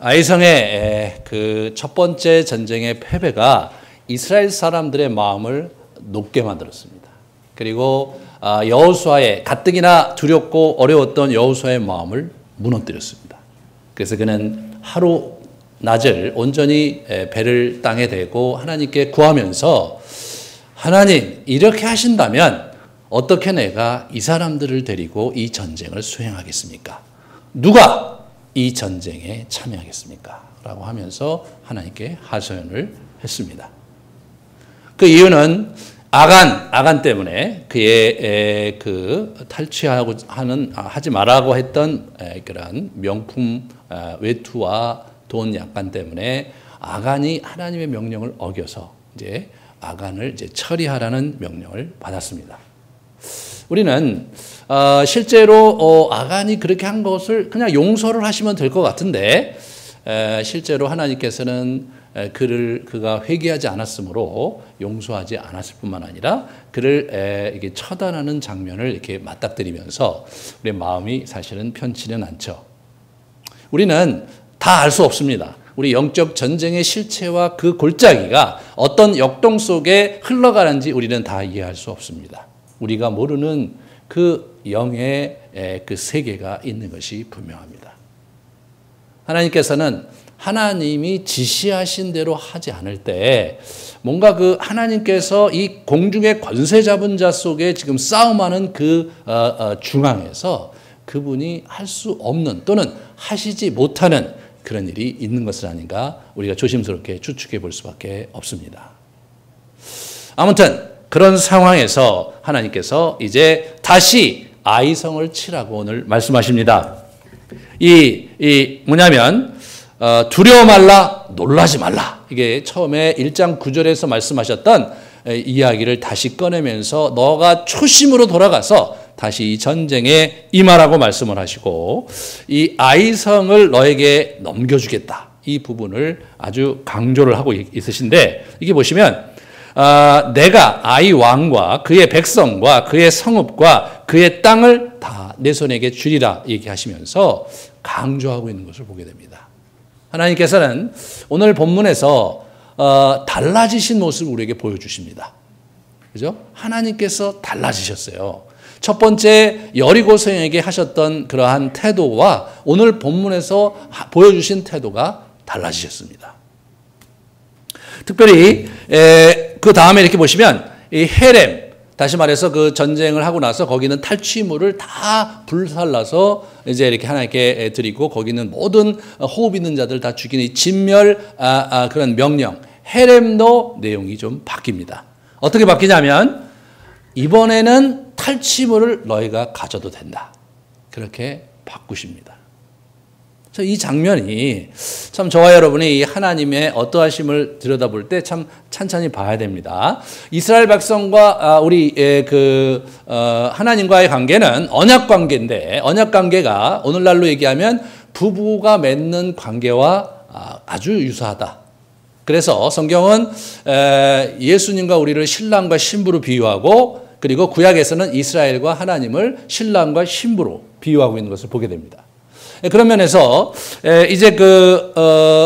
아이성의 그 첫 번째 전쟁의 패배가 이스라엘 사람들의 마음을 높게 만들었습니다. 그리고 여호수아의 가뜩이나 두렵고 어려웠던 여호수아의 마음을 무너뜨렸습니다. 그래서 그는 하루 낮을 온전히 배를 땅에 대고 하나님께 구하면서 하나님 이렇게 하신다면 어떻게 내가 이 사람들을 데리고 이 전쟁을 수행하겠습니까? 누가 이 전쟁에 참여하겠습니까? 라고 하면서 하나님께 하소연을 했습니다. 그 이유는 아간 때문에 그의 그 하지 말라고 했던 그런 명품 외투와 돈 약관 때문에 아간이 하나님의 명령을 어겨서 이제 아간을 이제 처리하라는 명령을 받았습니다. 우리는 실제로 아간이 그렇게 한 것을 그냥 용서를 하시면 될 것 같은데 실제로 하나님께서는 그가 회개하지 않았으므로 용서하지 않았을 뿐만 아니라 그를 이렇게 처단하는 장면을 이렇게 맞닥뜨리면서 우리의 마음이 사실은 편치는 않죠. 우리는 다 알 수 없습니다. 우리 영적 전쟁의 실체와 그 골짜기가 어떤 역동 속에 흘러가는지 우리는 다 이해할 수 없습니다. 우리가 모르는 그 영의 그 세계가 있는 것이 분명합니다. 하나님께서는 하나님이 지시하신 대로 하지 않을 때 뭔가 그 하나님께서 이 공중의 권세 잡은 자 속에 지금 싸움하는 그 중앙에서 그분이 할 수 없는 또는 하시지 못하는 그런 일이 있는 것은 아닌가 우리가 조심스럽게 추측해 볼 수밖에 없습니다. 아무튼 그런 상황에서 하나님께서 이제 다시 아이성을 치라고 오늘 말씀하십니다. 뭐냐면 두려워 말라 놀라지 말라. 이게 처음에 1장 9절에서 말씀하셨던 이야기를 다시 꺼내면서 너가 초심으로 돌아가서 다시 이 전쟁에 임하라고 말씀을 하시고 이 아이성을 너에게 넘겨주겠다. 이 부분을 아주 강조를 하고 있으신데 이게 보시면 내가 아이 왕과 그의 백성과 그의 성읍과 그의 땅을 다 내 손에게 주리라 얘기하시면서 강조하고 있는 것을 보게 됩니다. 하나님께서는 오늘 본문에서 달라지신 모습을 우리에게 보여주십니다. 그죠? 하나님께서 달라지셨어요. 첫 번째 여리고성에게 하셨던 그러한 태도와 오늘 본문에서 보여주신 태도가 달라지셨습니다. 특별히 그 다음에 이렇게 보시면 이 헤렘, 다시 말해서 그 전쟁을 하고 나서 거기는 탈취물을 다 불살라서 이제 이렇게 하나님께 드리고 거기는 모든 호흡 있는 자들 다 죽이는 이 진멸 그런 명령, 헤렘도 내용이 좀 바뀝니다. 어떻게 바뀌냐면 이번에는 탈취물을 너희가 가져도 된다. 그렇게 바꾸십니다. 이 장면이 참 저와 여러분이 이 하나님의 어떠하심을 들여다볼 때 참 찬찬히 봐야 됩니다. 이스라엘 백성과 우리 하나님과의 관계는 언약 관계인데 언약 관계가 오늘날로 얘기하면 부부가 맺는 관계와 아주 유사하다. 그래서 성경은 예수님과 우리를 신랑과 신부로 비유하고 그리고 구약에서는 이스라엘과 하나님을 신랑과 신부로 비유하고 있는 것을 보게 됩니다. 그런 면에서 이제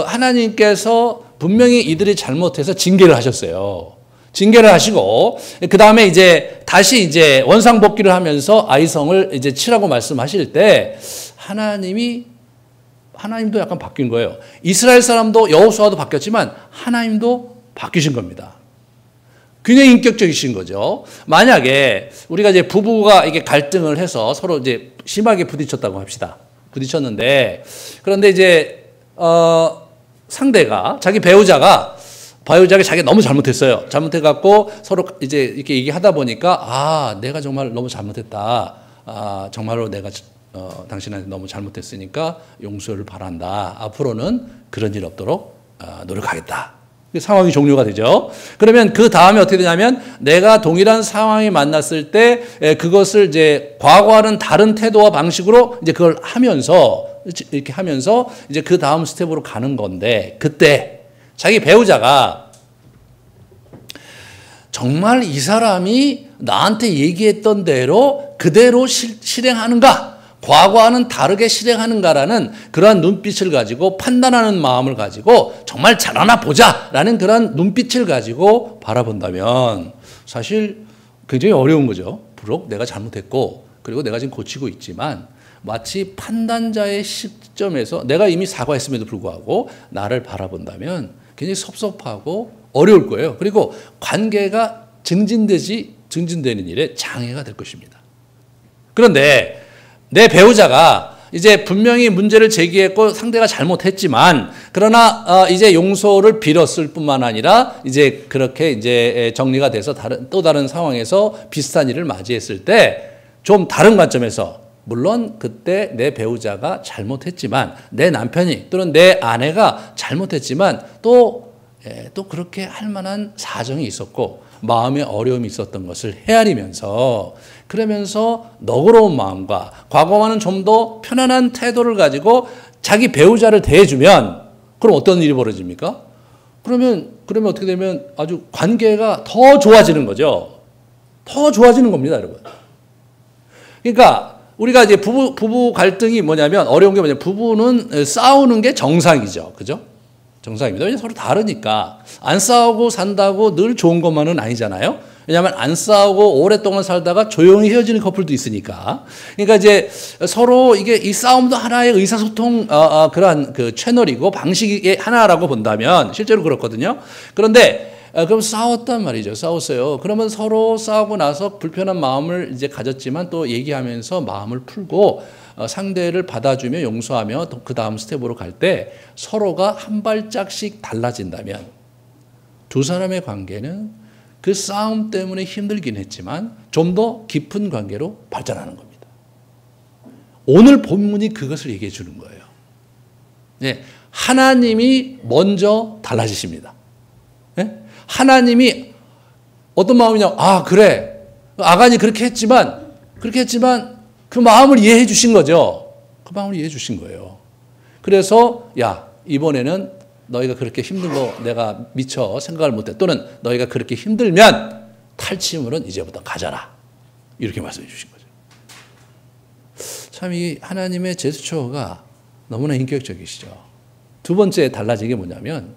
하나님께서 분명히 이들이 잘못해서 징계를 하셨어요. 징계를 하시고 그 다음에 이제 다시 이제 원상복귀를 하면서 아이성을 이제 치라고 말씀하실 때 하나님도 약간 바뀐 거예요. 이스라엘 사람도 여호수아도 바뀌었지만 하나님도 바뀌신 겁니다. 굉장히 인격적이신 거죠. 만약에 우리가 이제 부부가 이게 갈등을 해서 서로 이제 심하게 부딪혔다고 합시다. 부딪혔는데 그런데 이제 상대가 자기 배우자가 자기가 너무 잘못했어요. 잘못해갖고 서로 이제 이렇게 얘기하다 보니까 내가 정말 너무 잘못했다. 정말로 내가 당신한테 너무 잘못했으니까 용서를 바란다. 앞으로는 그런 일 없도록 노력하겠다. 상황이 종료가 되죠. 그러면 그 다음에 어떻게 되냐면 내가 동일한 상황이 만났을 때 그것을 이제 과거와는 다른 태도와 방식으로 이제 그걸 이렇게 하면서 이제 그 다음 스텝으로 가는 건데 그때 자기 배우자가 정말 이 사람이 나한테 얘기했던 대로 그대로 실행하는가? 과거와는 다르게 실행하는가라는 그러한 눈빛을 가지고 판단하는 마음을 가지고 정말 잘하나 보자라는 그런 눈빛을 가지고 바라본다면 사실 굉장히 어려운 거죠. 비록 내가 잘못했고 그리고 내가 지금 고치고 있지만 마치 판단자의 시점에서 내가 이미 사과했음에도 불구하고 나를 바라본다면 굉장히 섭섭하고 어려울 거예요. 그리고 관계가 증진되는 일에 장애가 될 것입니다. 그런데 내 배우자가 이제 분명히 문제를 제기했고 상대가 잘못했지만 그러나 이제 용서를 빌었을 뿐만 아니라 이제 그렇게 이제 정리가 돼서 또 다른 상황에서 비슷한 일을 맞이했을 때 좀 다른 관점에서 물론 그때 내 배우자가 잘못했지만 내 남편이 또는 내 아내가 잘못했지만 또 그렇게 할 만한 사정이 있었고 마음의 어려움이 있었던 것을 헤아리면서 그러면서 너그러운 마음과 과거와는 좀 더 편안한 태도를 가지고 자기 배우자를 대해주면 그럼 어떤 일이 벌어집니까? 그러면 어떻게 되면 아주 관계가 더 좋아지는 거죠. 더 좋아지는 겁니다, 여러분. 그러니까 우리가 이제 부부 갈등이 뭐냐면 어려운 게 뭐냐면 부부는 싸우는 게 정상이죠. 그죠? 정상입니다. 왜냐하면 서로 다르니까. 안 싸우고 산다고 늘 좋은 것만은 아니잖아요. 왜냐하면 안 싸우고 오랫동안 살다가 조용히 헤어지는 커플도 있으니까. 그러니까 이제 서로 이 싸움도 하나의 의사소통, 그러한 그 채널이고 방식의 하나라고 본다면 실제로 그렇거든요. 그런데 그럼 싸웠단 말이죠. 싸웠어요. 그러면 서로 싸우고 나서 불편한 마음을 이제 가졌지만 또 얘기하면서 마음을 풀고 상대를 받아주며 용서하며 그 다음 스텝으로 갈 때 서로가 한 발짝씩 달라진다면 두 사람의 관계는 그 싸움 때문에 힘들긴 했지만 좀 더 깊은 관계로 발전하는 겁니다. 오늘 본문이 그것을 얘기해 주는 거예요. 네, 하나님이 먼저 달라지십니다. 네? 하나님이 어떤 마음이냐? 그래. 아간이 그렇게 했지만 그 마음을 이해해 주신 거죠. 그 마음을 이해해 주신 거예요. 그래서 야, 이번에는 너희가 그렇게 힘든 거 내가 미처 생각을 못해. 또는 너희가 그렇게 힘들면 탈취물은 이제부터 가져라. 이렇게 말씀해 주신 거죠. 참 이 하나님의 제스처가 너무나 인격적이시죠. 두 번째 달라진 게 뭐냐면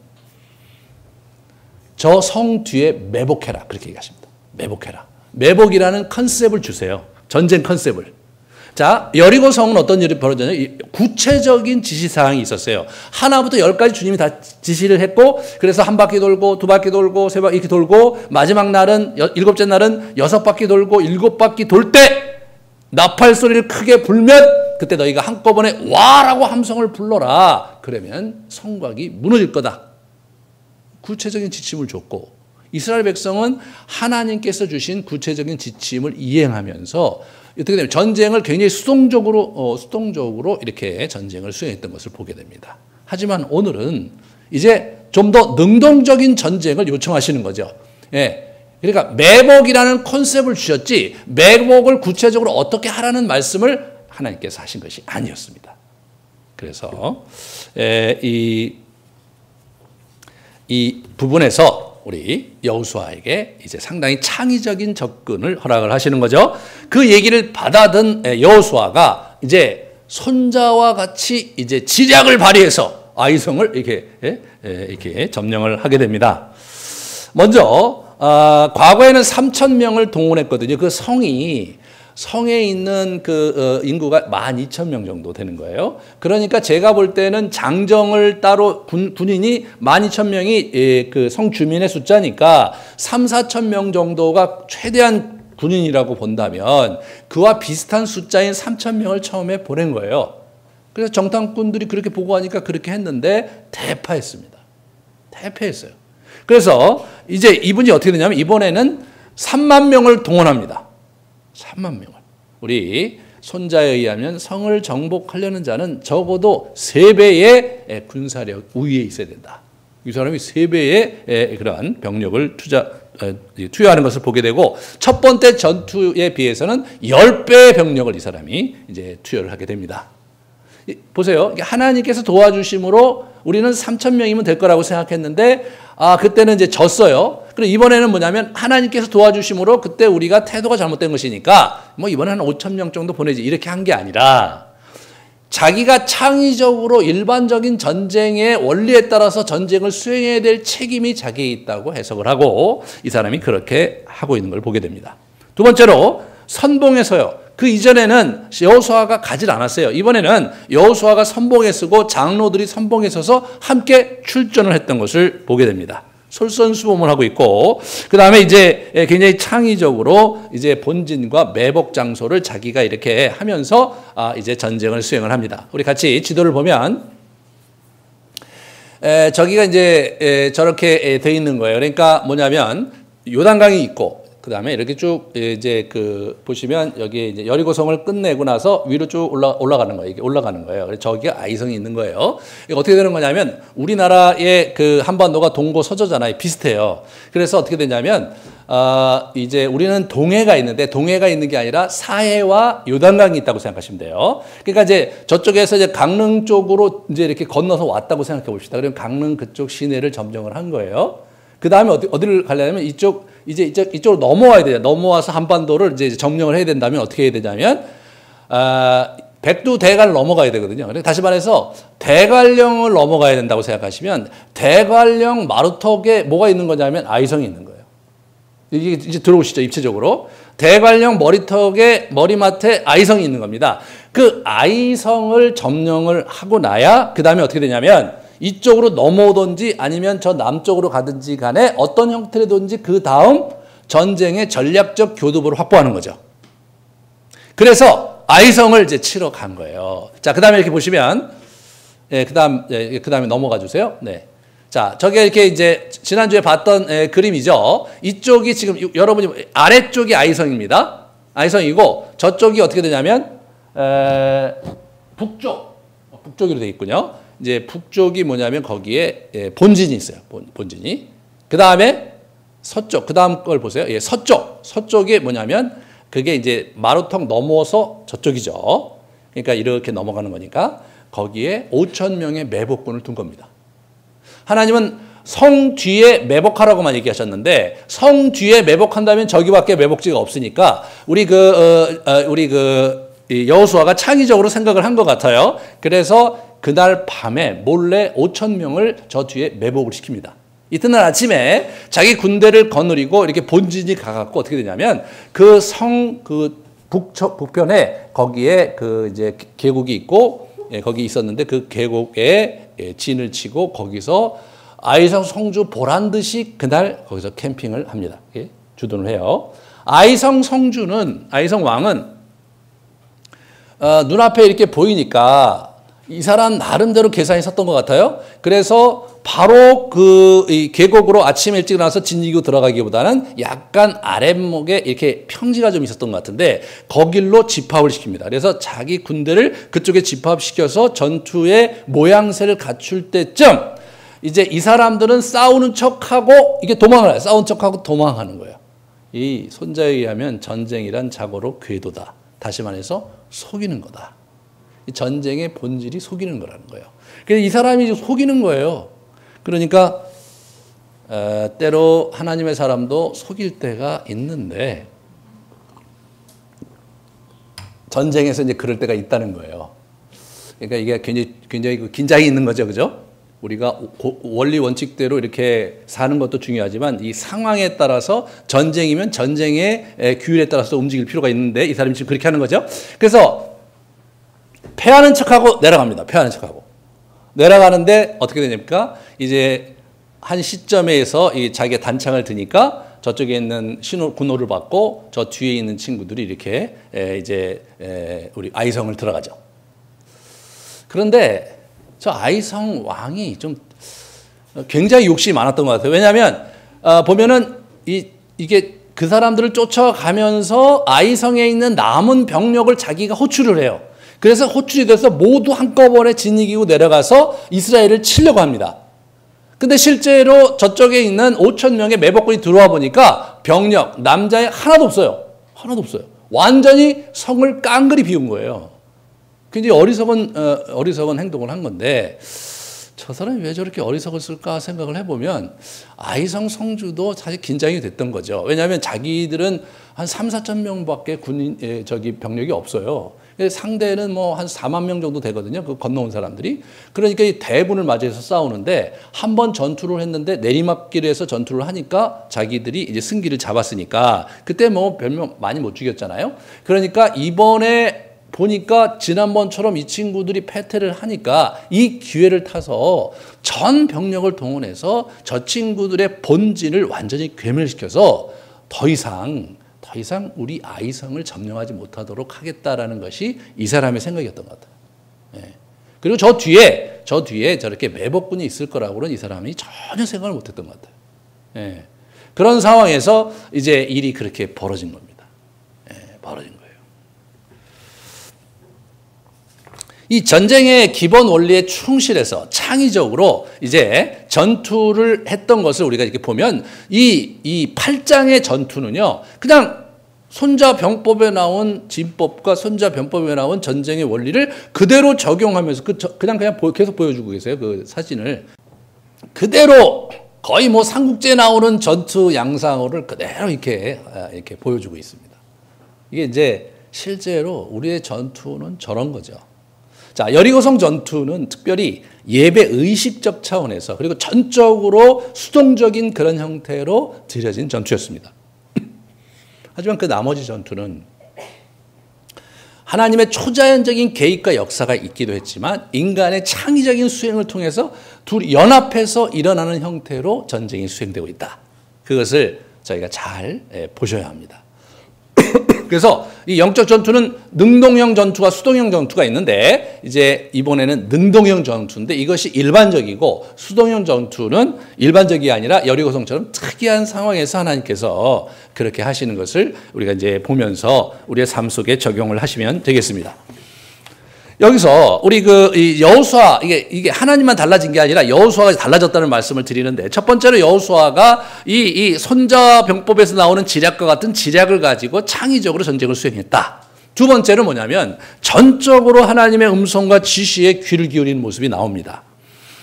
저 성 뒤에 매복해라. 그렇게 얘기하십니다. 매복해라. 매복이라는 컨셉을 주세요. 전쟁 컨셉을. 자, 여리고 성은 어떤 일이 벌어졌냐면 구체적인 지시사항이 있었어요. 하나부터 10까지 주님이 다 지시를 했고 그래서 한 바퀴 돌고 두 바퀴 돌고 세 바퀴 이렇게 돌고 마지막 날은 일곱째 날은 6바퀴 돌고 7바퀴 돌 때 나팔 소리를 크게 불면 그때 너희가 한꺼번에 와라고 함성을 불러라. 그러면 성곽이 무너질 거다. 구체적인 지침을 줬고 이스라엘 백성은 하나님께서 주신 구체적인 지침을 이행하면서 어떻게 되면 전쟁을 굉장히 수동적으로 이렇게 전쟁을 수행했던 것을 보게 됩니다. 하지만 오늘은 이제 좀 더 능동적인 전쟁을 요청하시는 거죠. 예. 그러니까 매복이라는 컨셉을 주셨지 매복을 구체적으로 어떻게 하라는 말씀을 하나님께서 하신 것이 아니었습니다. 그래서 이 부분에서 우리 여호수아에게 이제 상당히 창의적인 접근을 허락을 하시는 거죠. 그 얘기를 받아든 여호수아가 이제 손자와 같이 이제 지략을 발휘해서 아이성을 이렇게 점령을 하게 됩니다. 먼저 과거에는 3,000명을 동원했거든요. 그 성에 있는 그 인구가 12,000명 정도 되는 거예요. 그러니까 제가 볼 때는 장정을 따로 군인이 12,000명이 그 성 주민의 숫자니까 3,000~4,000명 정도가 최대한 군인이라고 본다면 그와 비슷한 숫자인 3,000명을 처음에 보낸 거예요. 그래서 정탐꾼들이 그렇게 보고하니까 그렇게 했는데 대파했습니다. 대패했어요. 그래서 이제 이분이 어떻게 되냐면 이번에는 3만 명을 동원합니다. 3만 명을. 우리 손자에 의하면 성을 정복하려는 자는 적어도 3배의 군사력 우위에 있어야 된다. 이 사람이 3배의 그러한 병력을 투여하는 것을 보게 되고 첫 번째 전투에 비해서는 10배의 병력을 이 사람이 이제 투여를 하게 됩니다. 보세요. 하나님께서 도와주심으로 우리는 3,000명이면 될 거라고 생각했는데 그때는 이제 졌어요. 그리고 이번에는 뭐냐면 하나님께서 도와주심으로 그때 우리가 태도가 잘못된 것이니까 뭐 이번에는 5천 명 정도 보내지 이렇게 한 게 아니라 자기가 창의적으로 일반적인 전쟁의 원리에 따라서 전쟁을 수행해야 될 책임이 자기에 있다고 해석을 하고 이 사람이 그렇게 하고 있는 걸 보게 됩니다. 두 번째로 선봉에서요. 그 이전에는 여호수아가 가질 않았어요. 이번에는 여호수아가 선봉에 서고 장로들이 선봉에 서서 함께 출전을 했던 것을 보게 됩니다. 솔선수범을 하고 있고 그 다음에 이제 굉장히 창의적으로 이제 본진과 매복 장소를 자기가 이렇게 하면서 이제 전쟁을 수행을 합니다. 우리 같이 지도를 보면 저기가 이제 저렇게 돼 있는 거예요. 그러니까 뭐냐면 요단강이 있고 그 다음에 이렇게 쭉 이제 그 보시면 여기 이제 여리고성을 끝내고 나서 위로 쭉 올라가는 거예요. 이게 올라가는 거예요. 그래서 저기가 아이성이 있는 거예요. 이게 어떻게 되는 거냐면 우리나라의 그 한반도가 동고 서저잖아요. 비슷해요. 그래서 어떻게 되냐면 이제 우리는 동해가 있는데 동해가 있는 게 아니라 사해와 요단강이 있다고 생각하시면 돼요. 그러니까 이제 저쪽에서 이제 강릉 쪽으로 이제 이렇게 건너서 왔다고 생각해 봅시다. 그러면 강릉 그쪽 시내를 점령을 한 거예요. 그 다음에 어디를 가려면 이쪽으로 넘어와야 돼요. 넘어와서 한반도를 이제 점령을 해야 된다면 어떻게 해야 되냐면, 백두 대간을 넘어가야 되거든요. 다시 말해서 대관령을 넘어가야 된다고 생각하시면 대관령 마루턱에 뭐가 있는 거냐면 아이성이 있는 거예요. 이게 이제 들어오시죠. 입체적으로. 대관령 머리맡에 아이성이 있는 겁니다. 그 아이성을 점령을 하고 나야 그 다음에 어떻게 되냐면 이쪽으로 넘어오든지 아니면 저 남쪽으로 가든지 간에 어떤 형태로든지 그 다음 전쟁의 전략적 교두보를 확보하는 거죠. 그래서 아이성을 이제 치러 간 거예요. 자, 그 다음에 이렇게 보시면, 그 다음에 넘어가 주세요. 네. 자, 저게 이렇게 이제 지난주에 봤던 그림이죠. 이쪽이 지금 여러분이 아래쪽이 아이성입니다. 아이성이고 저쪽이 어떻게 되냐면, 북쪽으로 되어 있군요. 이제 북쪽이 뭐냐면 거기에 본진이 있어요. 본진이. 그 다음에 서쪽, 그 다음 걸 보세요. 예, 서쪽이 뭐냐면 그게 이제 마루턱 넘어서 저쪽이죠. 그러니까 이렇게 넘어가는 거니까 거기에 5천 명의 매복군을 둔 겁니다. 하나님은 성 뒤에 매복하라고만 얘기하셨는데 성 뒤에 매복한다면 저기밖에 매복지가 없으니까 우리 여호수아가 창의적으로 생각을 한 것 같아요. 그래서 그날 밤에 몰래 5천 명을 저 뒤에 매복을 시킵니다. 이튿날 아침에 자기 군대를 거느리고 이렇게 본진이 가갖고 어떻게 되냐면 그 성 북편에 거기에 그 이제 계곡이 있고 거기 있었는데 그 계곡에 진을 치고 거기서 아이성 성주 보란 듯이 그날 거기서 캠핑을 합니다. 주둔을 해요. 아이성 왕은 눈앞에 이렇게 보이니까 이 사람 나름대로 계산이 섰던 것 같아요. 그래서 바로 이 계곡으로 아침 일찍 나와서 진이고 들어가기보다는 약간 아랫목에 이렇게 평지가 좀 있었던 것 같은데 거길로 집합을 시킵니다. 그래서 자기 군대를 그쪽에 집합시켜서 전투의 모양새를 갖출 때쯤 이제 이 사람들은 싸우는 척하고 이게 도망을 해요. 싸우는 척하고 도망하는 거예요. 이 손자에 의하면 전쟁이란 자고로 궤도다. 다시 말해서 속이는 거다. 전쟁의 본질이 속이는 거라는 거예요. 그래서 이 사람이 속이는 거예요. 그러니까 때로 하나님의 사람도 속일 때가 있는데 전쟁에서 이제 그럴 때가 있다는 거예요. 그러니까 이게 굉장히 긴장이 있는 거죠, 그죠? 우리가 원리 원칙대로 이렇게 사는 것도 중요하지만 이 상황에 따라서 전쟁이면 전쟁의 규율에 따라서 움직일 필요가 있는데 이 사람이 지금 그렇게 하는 거죠. 그래서 패하는 척하고 내려갑니다. 패하는 척하고. 내려가는데 어떻게 되니까 이제 한 시점에서 자기가 단창을 드니까 저쪽에 있는 군호를 받고 저 뒤에 있는 친구들이 이렇게 이제 우리 아이성을 들어가죠. 그런데 저 아이성 왕이 좀 굉장히 욕심이 많았던 것 같아요. 왜냐하면 보면은 이게 그 사람들을 쫓아가면서 아이성에 있는 남은 병력을 자기가 호출을 해요. 그래서 호출이 돼서 모두 한꺼번에 진이기고 내려가서 이스라엘을 치려고 합니다. 근데 실제로 저쪽에 있는 5천 명의 매복군이 들어와 보니까 병력, 남자애 하나도 없어요. 하나도 없어요. 완전히 성을 깡그리 비운 거예요. 굉장히 어리석은 행동을 한 건데 저 사람이 왜 저렇게 어리석었을까 생각을 해보면 아이성 성주도 사실 긴장이 됐던 거죠. 왜냐하면 자기들은 한 3, 4천 명밖에 병력이 없어요. 상대는 뭐 한 4만 명 정도 되거든요. 그 건너온 사람들이. 그러니까 이 대군을 맞이해서 싸우는데 한 번 전투를 했는데 내리막길에서 전투를 하니까 자기들이 이제 승기를 잡았으니까 그때 뭐 별명 많이 못 죽였잖아요. 그러니까 이번에 보니까 지난번처럼 이 친구들이 패퇴를 하니까 이 기회를 타서 전 병력을 동원해서 저 친구들의 본진을 완전히 괴멸시켜서 더 이상 우리 아이성을 점령하지 못하도록 하겠다라는 것이 이 사람의 생각이었던 것 같아요. 예. 그리고 저 뒤에 저렇게 매복군이 있을 거라고는 이 사람이 전혀 생각을 못했던 것 같아요. 예. 그런 상황에서 이제 일이 그렇게 벌어진 겁니다. 예, 벌어진 거예요. 이 전쟁의 기본 원리에 충실해서 창의적으로 이제 전투를 했던 것을 우리가 이렇게 보면 이 8장의 전투는요, 그냥 손자병법에 나온 진법과 손자병법에 나온 전쟁의 원리를 그대로 적용하면서 그냥 계속 보여주고 계세요. 그 사진을. 그대로 거의 뭐 삼국지에 나오는 전투 양상을 그대로 이렇게 보여주고 있습니다. 이게 이제 실제로 우리의 전투는 저런 거죠. 자, 여리고성 전투는 특별히 예배 의식적 차원에서 그리고 전적으로 수동적인 그런 형태로 드려진 전투였습니다. 하지만 그 나머지 전투는 하나님의 초자연적인 계획과 역사가 있기도 했지만 인간의 창의적인 수행을 통해서 둘이 연합해서 일어나는 형태로 전쟁이 수행되고 있다. 그것을 저희가 잘 보셔야 합니다. 그래서 이 영적 전투는 능동형 전투와 수동형 전투가 있는데 이제 이번에는 능동형 전투인데 이것이 일반적이고 수동형 전투는 일반적이 아니라 여리고성처럼 특이한 상황에서 하나님께서 그렇게 하시는 것을 우리가 이제 보면서 우리의 삶 속에 적용을 하시면 되겠습니다. 여기서 우리 이 여호수아 이게 하나님만 달라진 게 아니라 여호수아가 달라졌다는 말씀을 드리는데 첫 번째로 여호수아가 이 손자병법에서 나오는 지략과 같은 지략을 가지고 창의적으로 전쟁을 수행했다. 두 번째는 뭐냐면 전적으로 하나님의 음성과 지시에 귀를 기울이는 모습이 나옵니다.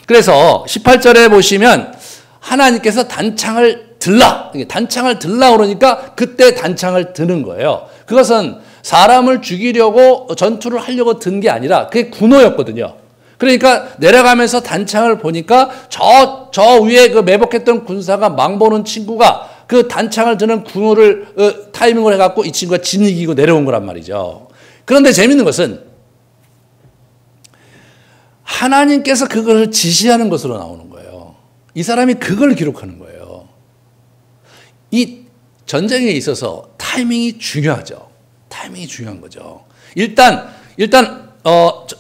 그래서 18절에 보시면 하나님께서 단창을 들라 그러니까 그때 단창을 드는 거예요. 그것은 사람을 죽이려고 전투를 하려고 든 게 아니라 그게 군호였거든요. 그러니까 내려가면서 단창을 보니까 저 위에 그 매복했던 군사가 망보는 친구가 그 단창을 드는 군호를 타이밍을 해갖고 이 친구가 진이기고 내려온 거란 말이죠. 그런데 재밌는 것은 하나님께서 그걸 지시하는 것으로 나오는 거예요. 이 사람이 그걸 기록하는 거예요. 이 전쟁에 있어서 타이밍이 중요하죠. 타이밍이 중요한 거죠. 일단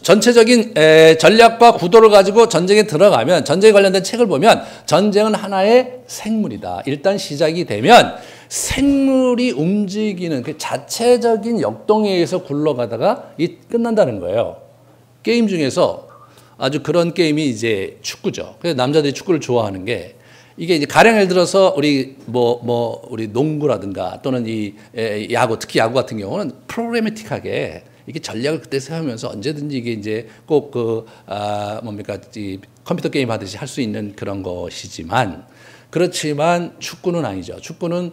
전체적인 전략과 구도를 가지고 전쟁에 들어가면 전쟁에 관련된 책을 보면 전쟁은 하나의 생물이다. 일단 시작이 되면 생물이 움직이는 그 자체적인 역동에 의해서 굴러가다가 끝난다는 거예요. 게임 중에서 아주 그런 게임이 이제 축구죠. 그래서 남자들이 축구를 좋아하는 게 이게 이제 가령 예를 들어서 우리 우리 농구라든가 또는 이 야구, 특히 야구 같은 경우는 프로그래매틱하게 이게 전략을 그때 세우면서 언제든지 이게 이제 꼭 이 컴퓨터 게임 하듯이 할 수 있는 그런 것이지만 그렇지만 축구는 아니죠. 축구는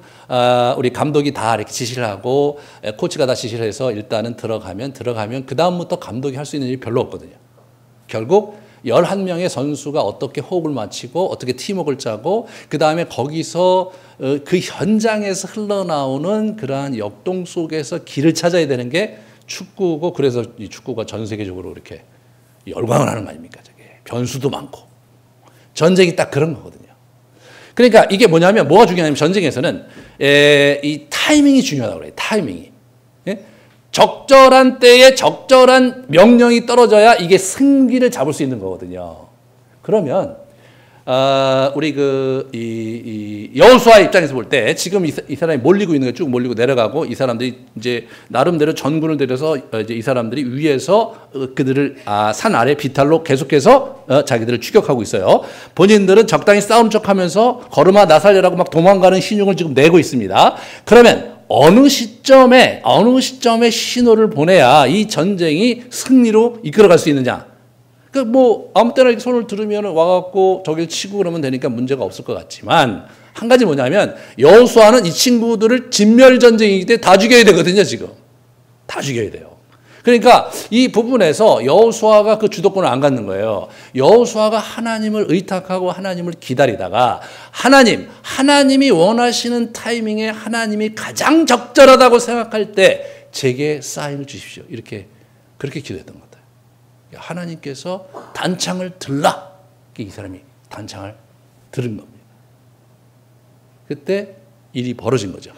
우리 감독이 다 이렇게 지시를 하고 코치가 다 지시를 해서 일단은 들어가면 그 다음부터 감독이 할 수 있는 일이 별로 없거든요. 결국 11명의 선수가 어떻게 호흡을 맞추고 어떻게 팀워크를 짜고 그 다음에 거기서 그 현장에서 흘러나오는 그러한 역동 속에서 길을 찾아야 되는 게 축구고 그래서 이 축구가 전 세계적으로 이렇게 열광을 하는 거 아닙니까? 저게 변수도 많고 전쟁이 딱 그런 거거든요. 그러니까 이게 뭐냐면 뭐가 중요하냐면 전쟁에서는 이 타이밍이 중요하다고 그래요. 타이밍이. 예? 적절한 때에 적절한 명령이 떨어져야 이게 승기를 잡을 수 있는 거거든요. 그러면 우리 이 여호수아의 입장에서 볼 때 지금 이 사람이 몰리고 있는 게 쭉 몰리고 내려가고 이 사람들이 이제 나름대로 전군을 들여서 이제 이 사람들이 위에서 그들을 산 아래 비탈로 계속해서 자기들을 추격하고 있어요. 본인들은 적당히 싸움 척하면서 걸음아 나 살려라고 막 도망가는 신용을 지금 내고 있습니다. 그러면 어느 시점에 신호를 보내야 이 전쟁이 승리로 이끌어갈 수 있느냐? 그 뭐 아무 때나 이렇게 손을 들으면 와갖고 저길 치고 그러면 되니까 문제가 없을 것 같지만 한 가지 뭐냐면 여호수아는 이 친구들을 진멸 전쟁이기 때문에 다 죽여야 되거든요. 지금 다 죽여야 돼요. 그러니까 이 부분에서 여호수아가 그 주도권을 안 갖는 거예요. 여호수아가 하나님을 의탁하고 하나님을 기다리다가 하나님이 원하시는 타이밍에 하나님이 가장 적절하다고 생각할 때 제게 사인을 주십시오. 그렇게 기도했던 것 같아요. 하나님께서 단창을 들라. 이 사람이 단창을 들은 겁니다. 그때 일이 벌어진 거죠.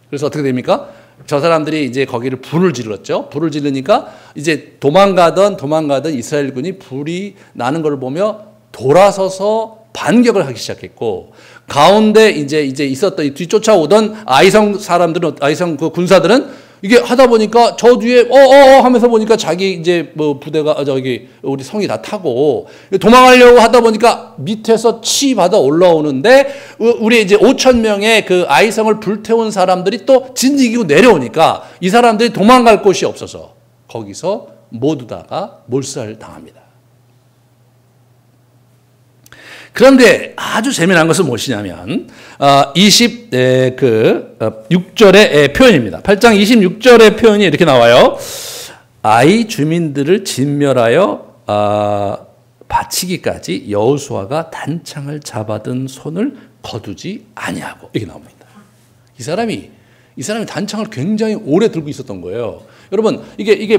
그래서 어떻게 됩니까? 저 사람들이 이제 거기를 불을 질렀죠. 불을 지르니까 이제 도망가던 이스라엘군이 불이 나는 걸 보며 돌아서서 반격을 하기 시작했고 가운데 이제 있었던 뒤쫓아오던 아이성 그 군사들은 이게 하다 보니까 저 뒤에 하면서 보니까 자기 이제 뭐 부대가 우리 성이 다 타고 도망가려고 하다 보니까 밑에서 치받아 올라오는데 우리 이제 5천 명의 그 아이성을 불태운 사람들이 또 진지기고 내려오니까 이 사람들이 도망갈 곳이 없어서 거기서 모두 다가 몰살 당합니다. 그런데 아주 재미난 것은 무엇이냐면 26절의 표현입니다. 8장 26절의 표현이 이렇게 나와요. 아이 주민들을 진멸하여 바치기까지 여호수아가 단창을 잡아든 손을 거두지 아니하고 이렇게 나옵니다. 이 사람이 단창을 굉장히 오래 들고 있었던 거예요. 여러분 이게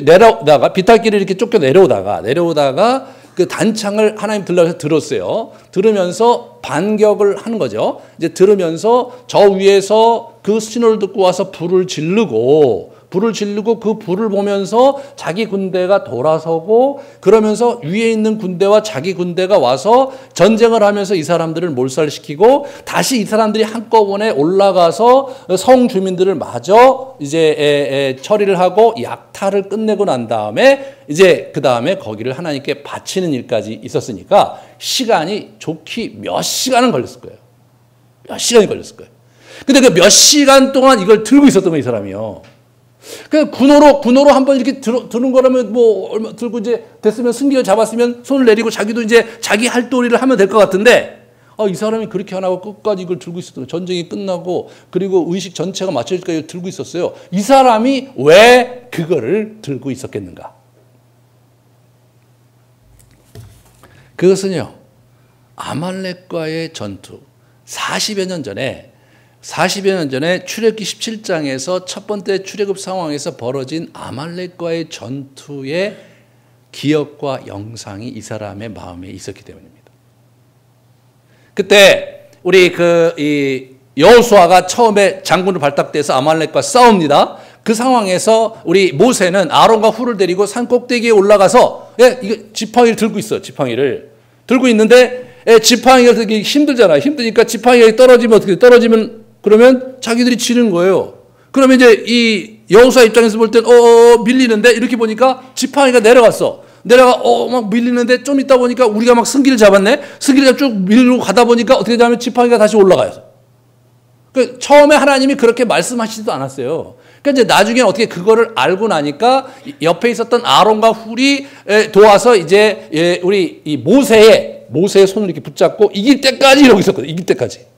내려오다가 비탈길을 이렇게 쫓겨 내려오다가 그 단창을 하나님 들라고 들었어요. 들으면서 반격을 하는 거죠. 이제 들으면서 저 위에서 그 신호를 듣고 와서 불을 지르고 그 불을 보면서 자기 군대가 돌아서고 그러면서 위에 있는 군대와 자기 군대가 와서 전쟁을 하면서 이 사람들을 몰살시키고 다시 이 사람들이 한꺼번에 올라가서 성 주민들을 마저 이제 처리를 하고 약탈을 끝내고 난 다음에 이제 그 다음에 거기를 하나님께 바치는 일까지 있었으니까 시간이 좋게 몇 시간은 걸렸을 거예요. 몇 시간이 걸렸을 거예요. 근데 그 몇 시간 동안 이걸 들고 있었던 거예요, 이 사람이요. 그 군호로 한번 이렇게 드는 거라면 뭐 얼마 들고 이제 됐으면 승기를 잡았으면 손을 내리고 자기도 이제 자기 할도리를 하면 될 것 같은데 이 사람이 그렇게 안 하고 끝까지 이걸 들고 있었던 거예요. 전쟁이 끝나고 그리고 의식 전체가 맞춰질 때까지 들고 있었어요. 이 사람이 왜 그거를 들고 있었겠는가? 그것은요, 아말렉과의 전투 40여 년 전에 출애굽기 17장에서 첫 번째 출애굽 상황에서 벌어진 아말렉과의 전투의 기억과 영상이 이 사람의 마음에 있었기 때문입니다. 그때 우리 이 여호수아가 처음에 장군을 발탁돼서 아말렉과 싸웁니다. 그 상황에서 우리 모세는 아론과 훌을 데리고 산 꼭대기에 올라가서 이거 지팡이를 들고 있어. 지팡이를 들고 있는데 지팡이가 되게 힘들잖아요. 힘드니까 지팡이가 떨어지면 어떻게 떨어지면 그러면 자기들이 지는 거예요. 그러면 이제 이 여호수아 입장에서 볼 땐 밀리는데 이렇게 보니까 지팡이가 내려갔어. 막 밀리는데 좀 있다 보니까 우리가 막 승기를 잡았네. 승기를 쭉 밀고 가다 보니까 어떻게 되냐면 지팡이가 다시 올라가요. 그 처음에 하나님이 그렇게 말씀하시지도 않았어요. 그러니까 이제 나중에 어떻게 그거를 알고 나니까 옆에 있었던 아론과 훌이 도와서 이제 우리 이 모세의 손을 이렇게 붙잡고 이길 때까지 이러고 있었거든요. 이길 때까지.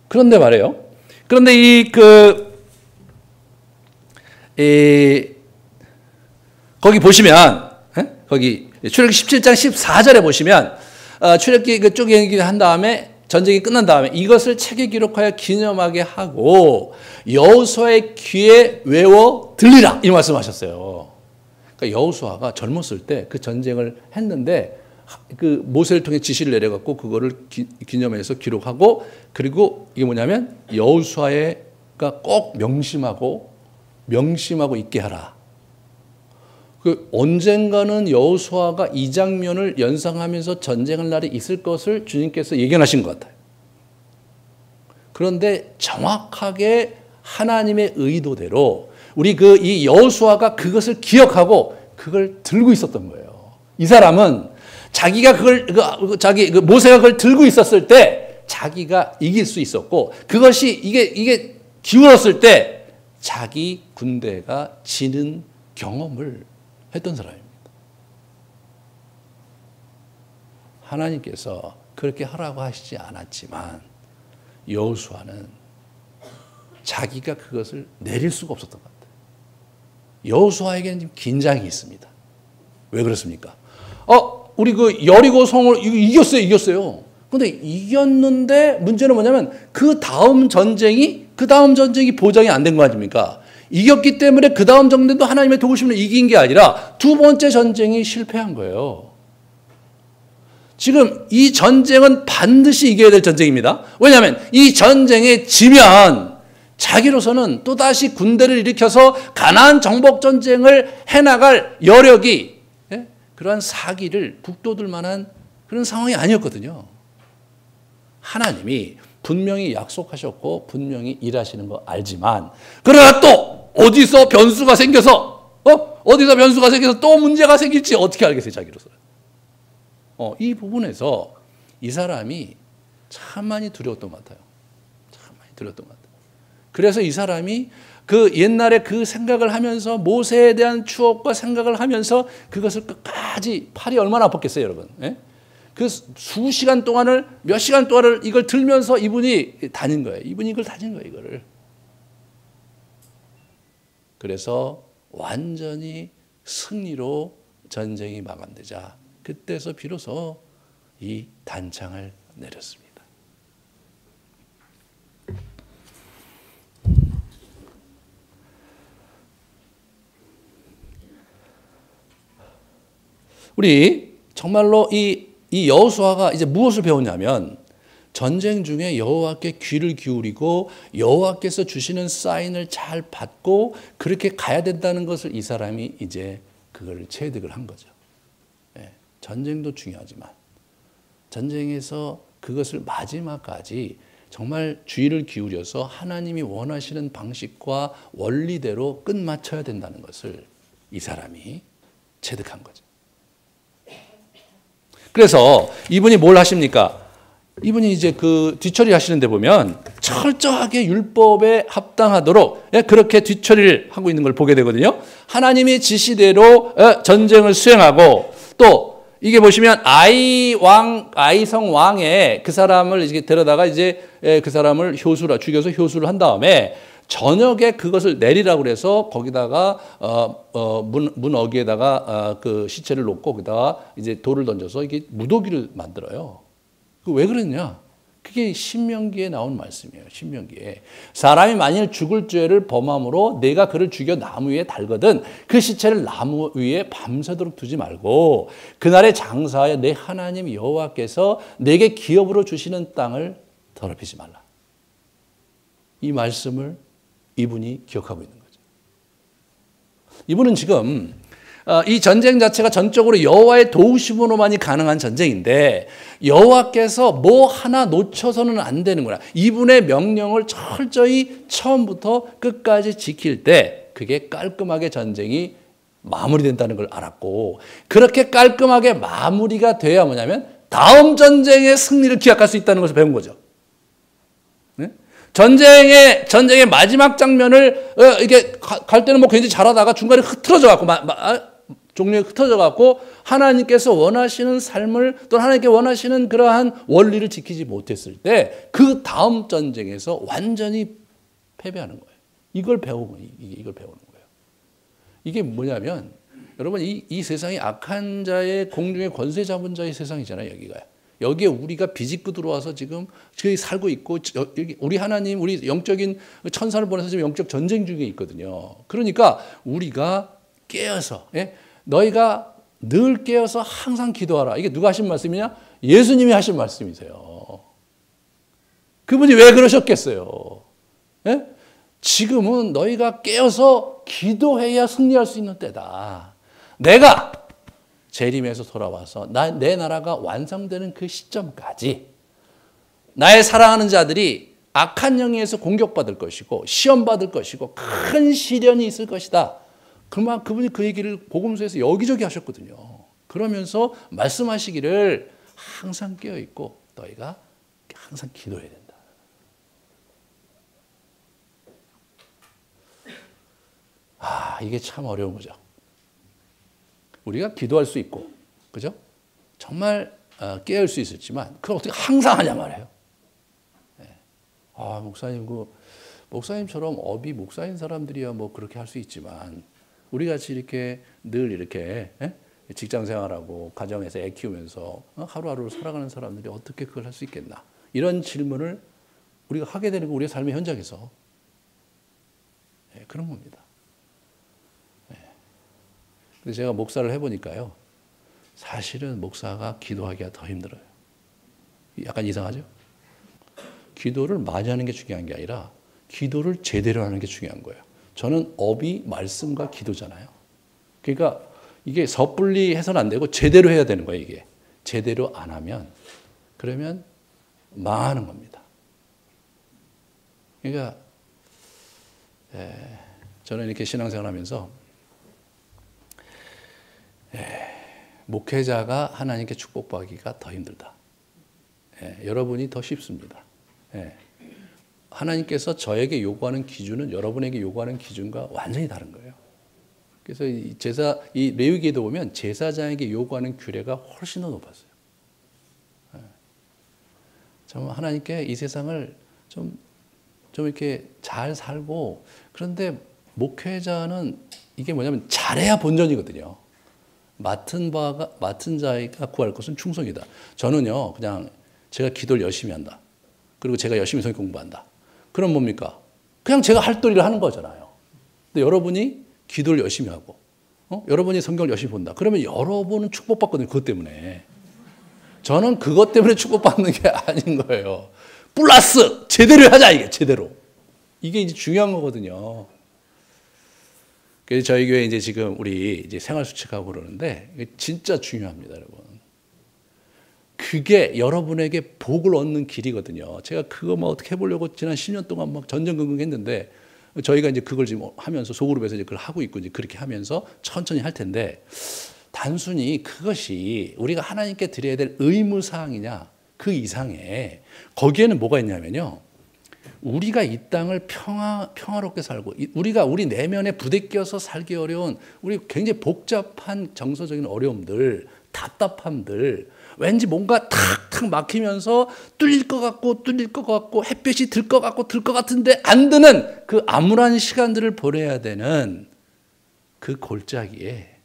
그런데 말이에요. 그런데 거기 보시면, 거기 출애굽기 17장 14절에 보시면, 출애굽기 그쪽 얘기한 다음에 전쟁이 끝난 다음에 이것을 책에 기록하여 기념하게 하고 여호수아의 귀에 외워 들리라 이 말씀하셨어요. 그러니까 여호수아가 젊었을 때 그 전쟁을 했는데 그 모세를 통해 지시를 내려갖고 그거를 기념해서 기록하고 그리고 이게 뭐냐면 여호수아가 꼭 명심하고 있게 하라. 그 언젠가는 여호수아가 이 장면을 연상하면서 전쟁할 날이 있을 것을 주님께서 예견하신 것 같아요. 그런데 정확하게 하나님의 의도대로 우리 이 여호수아가 그것을 기억하고 그걸 들고 있었던 거예요. 이 사람은 자기가 모세가 그걸 들고 있었을 때 자기가 이길 수 있었고 그것이 이게 기울었을 때 자기 군대가 지는 경험을 했던 사람입니다. 하나님께서 그렇게 하라고 하시지 않았지만 여호수아는 자기가 그것을 내릴 수가 없었던 것 같아요. 여호수아에게는 지금 긴장이 있습니다. 왜 그렇습니까? 우리 그 여리고 성을 이겼어요. 근데 이겼는데 문제는 뭐냐면 그 다음 전쟁이 보장이 안 된 거 아닙니까? 이겼기 때문에 그 다음 전쟁도 하나님의 도우심으로 이긴 게 아니라 두 번째 전쟁이 실패한 거예요. 지금 이 전쟁은 반드시 이겨야 될 전쟁입니다. 왜냐하면 이 전쟁에 지면 자기로서는 또다시 군대를 일으켜서 가나안 정복 전쟁을 해나갈 여력이, 그러한 사기를 북돋을 만한 그런 상황이 아니었거든요. 하나님이 분명히 약속하셨고 분명히 일하시는 거 알지만, 그러나 또 어디서 변수가 생겨서 또 문제가 생길지 어떻게 알겠어요, 자기로서. 이 부분에서 이 사람이 참 많이 두려웠던 것 같아요. 참 많이 두려웠던 것 같아요. 그래서 이 사람이 그 옛날에 그 생각을 하면서 모세에 대한 추억과 생각을 하면서 그것을 끝까지 팔이 얼마나 아팠겠어요, 여러분. 그 수시간 동안을, 몇 시간 동안을 이걸 들면서 이분이 다닌 거예요. 이분이 이걸 다닌 거예요, 이거를. 그래서 완전히 승리로 전쟁이 마감되자 그때서 비로소 이 단창을 내렸습니다. 우리 정말로 이 여호수아가 이제 무엇을 배웠냐면, 전쟁 중에 여호와께 귀를 기울이고 여호와께서 주시는 사인을 잘 받고 그렇게 가야 된다는 것을 이 사람이 이제 그걸 체득을 한 거죠. 전쟁도 중요하지만 전쟁에서 그것을 마지막까지 정말 주의를 기울여서 하나님이 원하시는 방식과 원리대로 끝마쳐야 된다는 것을 이 사람이 체득한 거죠. 그래서 이분이 뭘 하십니까? 이분이 이제 그 뒤처리 하시는데 보면 철저하게 율법에 합당하도록 그렇게 뒤처리를 하고 있는 걸 보게 되거든요. 하나님의 지시대로 전쟁을 수행하고, 또 이게 보시면 아이성 왕의 그 사람을 이제 데려다가 이제 그 사람을 죽여서 효수를 한 다음에 저녁에 그것을 내리라고 그래서 거기다가 문 어귀에다가 그 시체를 놓고 거기다가 이제 돌을 던져서 이게 무더기를 만들어요. 그 왜 그랬냐? 그게 신명기에 나온 말씀이에요. 신명기에 사람이 만일 죽을 죄를 범함으로 내가 그를 죽여 나무 위에 달거든 그 시체를 나무 위에 밤새도록 두지 말고 그날의 장사에 내 하나님 여호와께서 내게 기업으로 주시는 땅을 더럽히지 말라. 이 말씀을 이분이 기억하고 있는 거죠. 이분은 지금 이 전쟁 자체가 전적으로 여호와의 도우심으로만이 가능한 전쟁인데 여호와께서 뭐 하나 놓쳐서는 안 되는구나. 이분의 명령을 철저히 처음부터 끝까지 지킬 때 그게 깔끔하게 전쟁이 마무리된다는 걸 알았고, 그렇게 깔끔하게 마무리가 돼야 뭐냐면 다음 전쟁의 승리를 기약할 수 있다는 것을 배운 거죠. 전쟁의 마지막 장면을 이게 갈 때는 뭐 굉장히 잘하다가 중간에 흐트러져 갖고 종류에 흩어져 갖고 하나님께서 원하시는 삶을 또 하나님께 원하시는 그러한 원리를 지키지 못했을 때 그 다음 전쟁에서 완전히 패배하는 거예요. 이걸 배우는 거예요. 이게 뭐냐면 여러분 이 세상이 악한 자의 공중의 권세 잡은 자의 세상이잖아요. 여기에 우리가 비집고 들어와서 지금 살고 있고, 우리 하나님, 우리 영적인 천사를 보내서 지금 영적 전쟁 중에 있거든요. 그러니까 우리가 깨어서, 너희가 늘 깨어서 항상 기도하라. 이게 누가 하신 말씀이냐? 예수님이 하신 말씀이세요. 그분이 왜 그러셨겠어요? 지금은 너희가 깨어서 기도해야 승리할 수 있는 때다. 내가 재림에서 돌아와서 내 나라가 완성되는 그 시점까지 나의 사랑하는 자들이 악한 영에 의해서 공격받을 것이고 시험받을 것이고 큰 시련이 있을 것이다. 그분이 그 얘기를 복음서에서 여기저기 하셨거든요. 그러면서 말씀하시기를 항상 깨어있고 너희가 항상 기도해야 된다. 이게 참 어려운 거죠. 우리가 기도할 수 있고, 그죠? 정말 깨울 수 있었지만 그걸 어떻게 항상 하냐 말이에요. 목사님, 목사님처럼 업이 목사인 사람들이야 뭐 그렇게 할 수 있지만 우리 같이 이렇게 늘 이렇게 직장 생활하고 가정에서 애 키우면서 하루하루 살아가는 사람들이 어떻게 그걸 할 수 있겠나? 이런 질문을 우리가 하게 되는 거 우리의 삶의 현장에서 그런 겁니다. 근데 제가 목사를 해보니까요, 사실은 목사가 기도하기가 더 힘들어요. 약간 이상하죠? 기도를 많이 하는 게 중요한 게 아니라 기도를 제대로 하는 게 중요한 거예요. 저는 업이 말씀과 기도잖아요. 그러니까 이게 섣불리 해서는 안 되고 제대로 해야 되는 거예요. 이게 제대로 안 하면 그러면 망하는 겁니다. 그러니까 저는 이렇게 신앙생활하면서 목회자가 하나님께 축복받기가 더 힘들다. 여러분이 더 쉽습니다. 하나님께서 저에게 요구하는 기준은 여러분에게 요구하는 기준과 완전히 다른 거예요. 그래서 이 레위기에도 보면 제사장에게 요구하는 규례가 훨씬 더 높았어요. 참 하나님께 이 세상을 좀 이렇게 잘 살고, 그런데 목회자는 이게 뭐냐면 잘해야 본전이거든요. 맡은 자가 구할 것은 충성이다. 저는요, 그냥 제가 기도를 열심히 한다. 그리고 제가 열심히 성경 공부한다. 그럼 뭡니까? 그냥 제가 할 도리를 하는 거잖아요. 근데 여러분이 기도를 열심히 하고, 여러분이 성경을 열심히 본다. 그러면 여러분은 축복받거든요. 그것 때문에. 저는 그것 때문에 축복받는 게 아닌 거예요. 플러스 제대로 하자, 이게 제대로. 이게 이제 중요한 거거든요. 그래서 저희 교회 이제 지금 우리 이제 생활 수칙하고 그러는데 이게 진짜 중요합니다, 여러분. 그게 여러분에게 복을 얻는 길이거든요. 제가 그거 뭐 어떻게 해보려고 지난 10년 동안 막 전전긍긍 했는데 저희가 이제 그걸 지금 하면서 소그룹에서 이제 그걸 하고 있고 이제 그렇게 하면서 천천히 할 텐데, 단순히 그것이 우리가 하나님께 드려야 될 의무 사항이냐 그 이상에 거기에는 뭐가 있냐면요, 우리가 이 땅을 평화롭게 살고 우리가 우리 내면에 부대껴서 살기 어려운 우리 굉장히 복잡한 정서적인 어려움들, 답답함들, 왠지 뭔가 탁탁 막히면서 뚫릴 것 같고 햇볕이 들 것 같은데 안 드는 그 암울한 시간들을 보내야 되는 그 골짜기에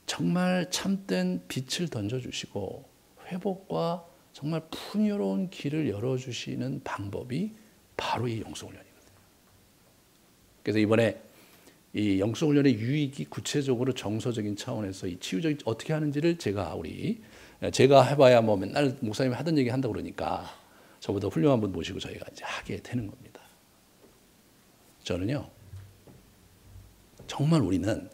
정말 참된 빛을 던져주시고 회복과 정말 풍요로운 길을 열어주시는 방법이 바로 이 영성훈련이거든요. 그래서 이번에 이 영성훈련의 유익이 구체적으로 정서적인 차원에서 이 치유적인 어떻게 하는지를 제가 해봐야 뭐 맨날 목사님이 하던 얘기 한다고 그러니까 저보다 훌륭한 분 모시고 저희가 이제 하게 되는 겁니다. 저는요, 정말 우리는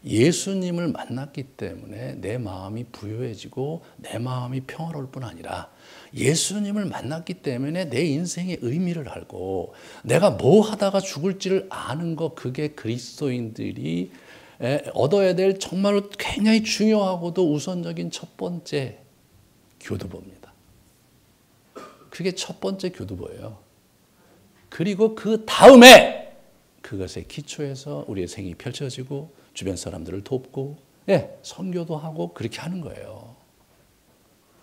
예수님을 만났기 때문에 내 마음이 부유해지고 내 마음이 평화로울 뿐 아니라 예수님을 만났기 때문에 내 인생의 의미를 알고 내가 뭐 하다가 죽을지를 아는 것, 그게 그리스도인들이 얻어야 될 정말로 굉장히 중요하고도 우선적인 첫 번째 교두보입니다. 그게 첫 번째 교두보예요. 그리고 그 다음에 그것의 기초에서 우리의 생이 펼쳐지고 주변 사람들을 돕고 선교도 하고 그렇게 하는 거예요.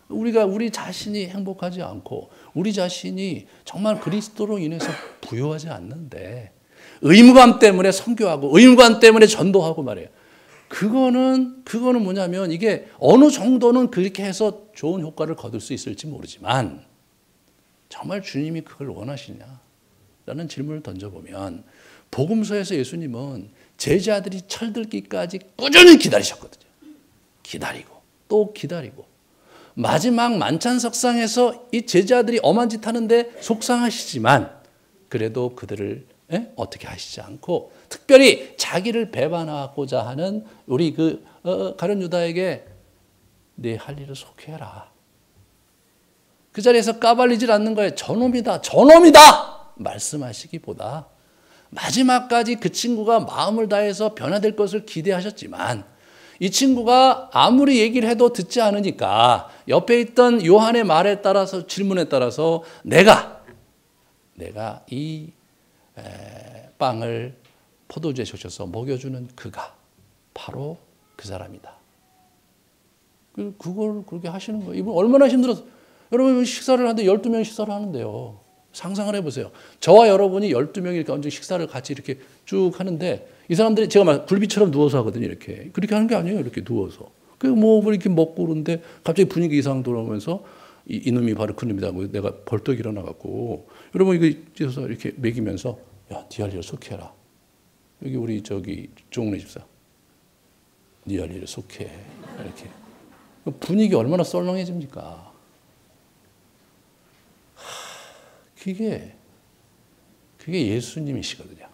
우리 자신이 행복하지 않고 우리 자신이 정말 그리스도로 인해서 부유하지 않는데 의무감 때문에 선교하고 의무감 때문에 전도하고 말이에요. 그거는 뭐냐면 이게 어느 정도는 그렇게 해서 좋은 효과를 거둘 수 있을지 모르지만 정말 주님이 그걸 원하시냐라는 질문을 던져보면 복음서에서 예수님은 제자들이 철들기까지 꾸준히 기다리셨거든요. 기다리고 또 기다리고 마지막 만찬석상에서 이 제자들이 엄한 짓 하는데 속상하시지만 그래도 그들을 어떻게 하시지 않고 특별히 자기를 배반하고자 하는 우리 가룟 유다에게 네 할 일을 속해라. 그 자리에서 까발리질 않는 거예요. 저놈이다 말씀하시기보다 마지막까지 그 친구가 마음을 다해서 변화될 것을 기대하셨지만 이 친구가 아무리 얘기를 해도 듣지 않으니까 옆에 있던 요한의 말에 따라서 질문에 따라서 내가 이 빵을 포도주에 적셔서 먹여주는 그가 바로 그 사람이다. 그걸 그렇게 하시는 거예요. 이분 얼마나 힘들어서. 여러분 식사를 하는데 12명이 식사를 하는데요. 상상을 해보세요. 저와 여러분이 12명이 이렇게 언제 식사를 같이 이렇게 쭉 하는데 이 사람들이 제가 막 굴비처럼 누워서 하거든요. 이렇게. 그렇게 하는 게 아니에요. 이렇게 누워서. 뭐 이렇게 먹고 그러는데 갑자기 분위기 이상 돌아오면서 이놈이 바로 그놈이다. 내가 벌떡 일어나갖고 여러분 이거 찢어서 이렇게 먹이면서 야, 네 할 일을 속해라. 여기 우리 종래 집사. 네 할 일을 속해. 이렇게. 분위기 얼마나 썰렁해집니까? 그게 예수님이시거든요.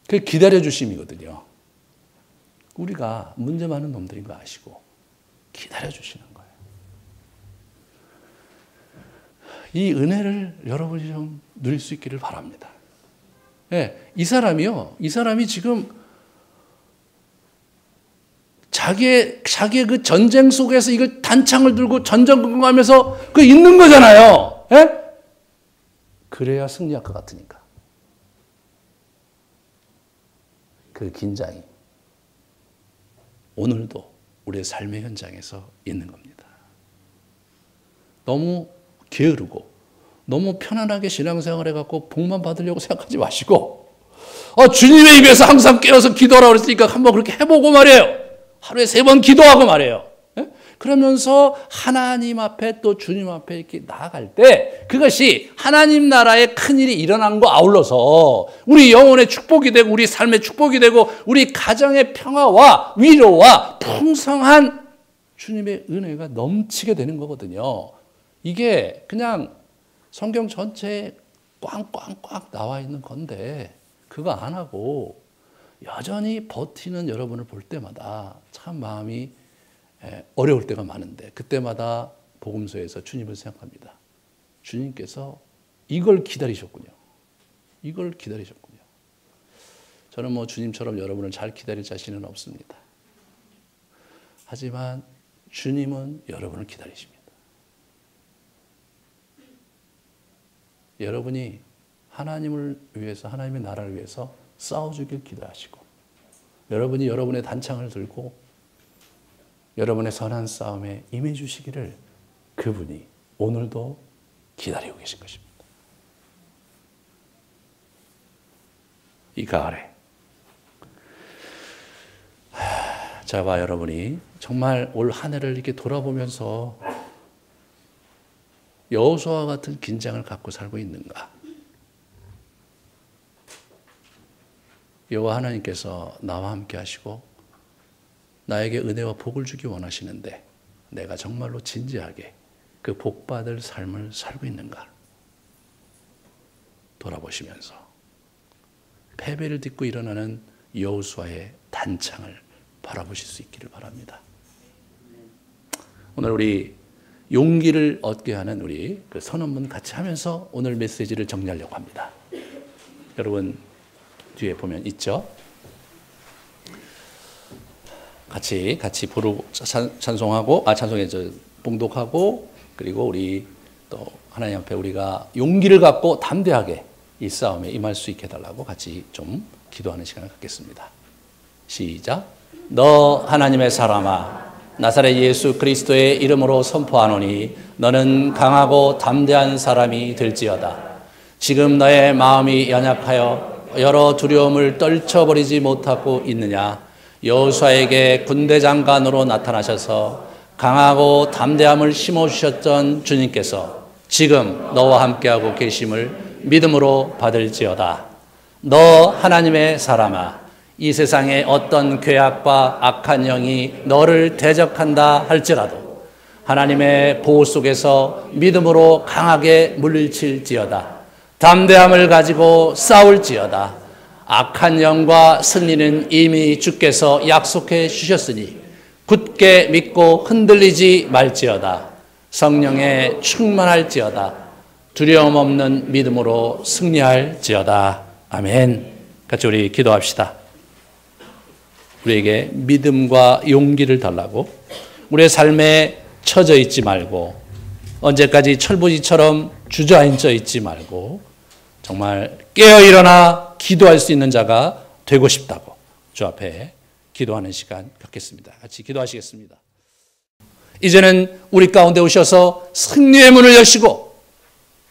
그게 기다려주심이거든요. 우리가 문제 많은 놈들인 거 아시고 기다려주시는 거예요. 이 은혜를 여러분이 좀 누릴 수 있기를 바랍니다. 네, 이 사람이 지금 자기의 그 전쟁 속에서 이걸 단창을 들고 전전긍긍하면서 그 있는 거잖아요. 예? 그래야 승리할 것 같으니까. 그 긴장이 오늘도 우리의 삶의 현장에서 있는 겁니다. 너무 게으르고 너무 편안하게 신앙생활 해갖고 복만 받으려고 생각하지 마시고 주님의 입에서 항상 깨어서 기도하라고 그랬으니까 한번 그렇게 해보고 말이에요. 하루에 3번 기도하고 말이에요. 예? 그러면서 하나님 앞에 또 주님 앞에 이렇게 나아갈 때 그것이 하나님 나라의 큰일이 일어난 거 아울러서 우리 영혼의 축복이 되고 우리 삶의 축복이 되고 우리 가정의 평화와 위로와 풍성한 주님의 은혜가 넘치게 되는 거거든요. 이게 그냥 성경 전체에 꽝꽝꽝 나와 있는 건데 그거 안 하고 여전히 버티는 여러분을 볼 때마다 참 마음이 어려울 때가 많은데 그때마다 복음서에서 주님을 생각합니다. 주님께서 이걸 기다리셨군요. 이걸 기다리셨군요. 저는 뭐 주님처럼 여러분을 잘 기다릴 자신은 없습니다. 하지만 주님은 여러분을 기다리십니다. 여러분이 하나님을 위해서 하나님의 나라를 위해서 싸워주길 기도하시고 여러분이 여러분의 단창을 들고 여러분의 선한 싸움에 임해 주시기를 그분이 오늘도 기다리고 계신 것입니다. 이 가을에 저와 여러분이 정말 올 한 해를 이렇게 돌아보면서 여호수아와 같은 긴장을 갖고 살고 있는가? 여호와 하나님께서 나와 함께 하시고 나에게 은혜와 복을 주기 원하시는데 내가 정말로 진지하게 그 복받을 삶을 살고 있는가? 돌아보시면서 패배를 딛고 일어나는 여호수아의 단창을 바라보실 수 있기를 바랍니다. 오늘 우리 용기를 얻게 하는 우리 그 선언문 같이 하면서 오늘 메시지를 정리하려고 합니다. 여러분 뒤에 보면 있죠? 같이 부르고 찬송하고 찬송에 봉독하고 그리고 우리 또 하나님 앞에 우리가 용기를 갖고 담대하게 이 싸움에 임할 수 있게 해달라고 같이 좀 기도하는 시간을 갖겠습니다. 시작. 너 하나님의 사람아 나사렛 예수 그리스도의 이름으로 선포하노니 너는 강하고 담대한 사람이 될지어다. 지금 너의 마음이 연약하여 여러 두려움을 떨쳐버리지 못하고 있느냐? 여호수아에게 군대 장관으로 나타나셔서 강하고 담대함을 심어주셨던 주님께서 지금 너와 함께하고 계심을 믿음으로 받을지어다. 너 하나님의 사람아 이 세상에 어떤 괴악과 악한 영이 너를 대적한다 할지라도 하나님의 보호 속에서 믿음으로 강하게 물리칠지어다. 담대함을 가지고 싸울지어다. 악한 영과 승리는 이미 주께서 약속해 주셨으니 굳게 믿고 흔들리지 말지어다. 성령에 충만할지어다. 두려움 없는 믿음으로 승리할지어다. 아멘. 같이 우리 기도합시다. 우리에게 믿음과 용기를 달라고 우리의 삶에 처져 있지 말고 언제까지 철부지처럼 주저앉아 있지 말고 정말 깨어 일어나 기도할 수 있는 자가 되고 싶다고 주 앞에 기도하는 시간 갖겠습니다. 같이 기도하시겠습니다. 이제는 우리 가운데 오셔서 승리의 문을 여시고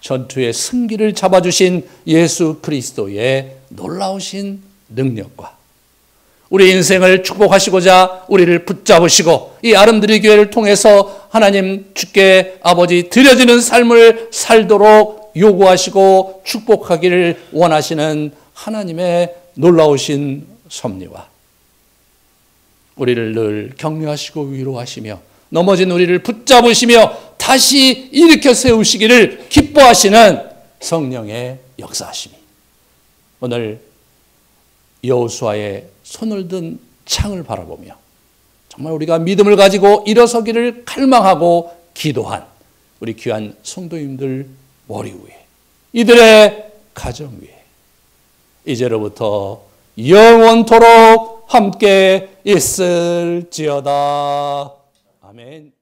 전투의 승기를 잡아주신 예수 그리스도의 놀라우신 능력과 우리 인생을 축복하시고자 우리를 붙잡으시고 이 아름드리 교회를 통해서 하나님 주께 아버지 드려지는 삶을 살도록 요구하시고 축복하기를 원하시는 하나님의 놀라우신 섭리와 우리를 늘 격려하시고 위로하시며 넘어진 우리를 붙잡으시며 다시 일으켜 세우시기를 기뻐하시는 성령의 역사하심이 오늘 여호수아의 손을 든 창을 바라보며 정말 우리가 믿음을 가지고 일어서기를 갈망하고 기도한 우리 귀한 성도님들 머리 위에 이들의 가정 위에 이제로부터 영원토록 함께 있을지어다. 아멘.